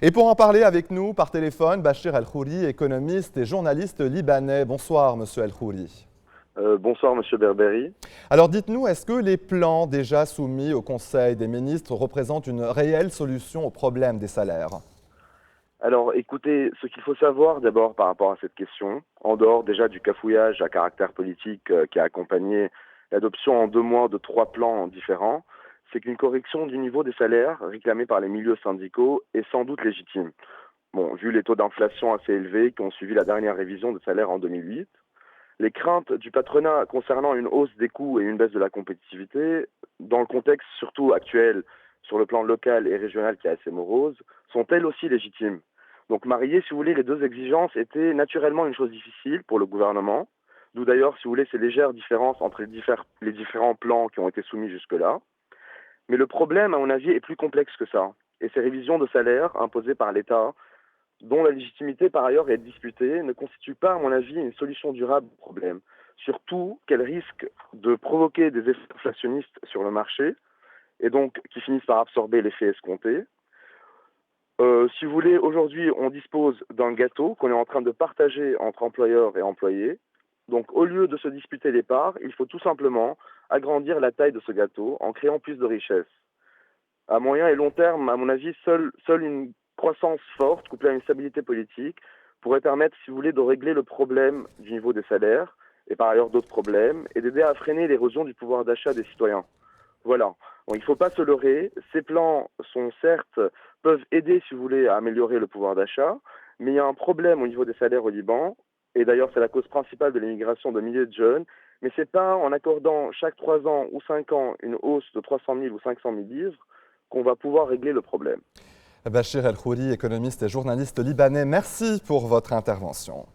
Et pour en parler avec nous par téléphone, Bachir El-Khouri, économiste et journaliste libanais. Bonsoir, monsieur El-Khouri. Bonsoir, Monsieur Berberi. Alors dites-nous, est-ce que les plans déjà soumis au Conseil des ministres représentent une réelle solution au problème des salaires? Alors, écoutez, ce qu'il faut savoir d'abord par rapport à cette question, en dehors déjà du cafouillage à caractère politique qui a accompagné l'adoption en 2 mois de 3 plans différents, c'est qu'une correction du niveau des salaires réclamée par les milieux syndicaux est sans doute légitime. Bon, vu les taux d'inflation assez élevés qui ont suivi la dernière révision des salaires en 2008, les craintes du patronat concernant une hausse des coûts et une baisse de la compétitivité, dans le contexte surtout actuel sur le plan local et régional qui est assez morose, sont elles aussi légitimes. Donc marier, si vous voulez, les deux exigences était naturellement une chose difficile pour le gouvernement, d'où d'ailleurs, si vous voulez, ces légères différences entre les différents plans qui ont été soumis jusque-là. Mais le problème, à mon avis, est plus complexe que ça. Et ces révisions de salaire imposées par l'État, dont la légitimité par ailleurs est disputée, ne constitue pas, à mon avis, une solution durable au problème. Surtout qu'elle risque de provoquer des effets inflationnistes sur le marché, et donc qui finissent par absorber l'effet escompté. Si vous voulez, aujourd'hui, on dispose d'un gâteau qu'on est en train de partager entre employeurs et employés. Donc, au lieu de se disputer les parts, il faut tout simplement agrandir la taille de ce gâteau en créant plus de richesses. À moyen et long terme, à mon avis, seule une croissance forte, couplée à une stabilité politique, pourrait permettre, si vous voulez, de régler le problème du niveau des salaires, et par ailleurs d'autres problèmes, et d'aider à freiner l'érosion du pouvoir d'achat des citoyens. Voilà. Bon, il ne faut pas se leurrer. Ces plans sont certes, peuvent aider, si vous voulez, à améliorer le pouvoir d'achat, mais il y a un problème au niveau des salaires au Liban, et d'ailleurs c'est la cause principale de l'immigration de milliers de jeunes, mais ce n'est pas en accordant chaque 3 ans ou 5 ans une hausse de 300 000 ou 500 000 livres qu'on va pouvoir régler le problème. Bachir El-Khouri, économiste et journaliste libanais, merci pour votre intervention.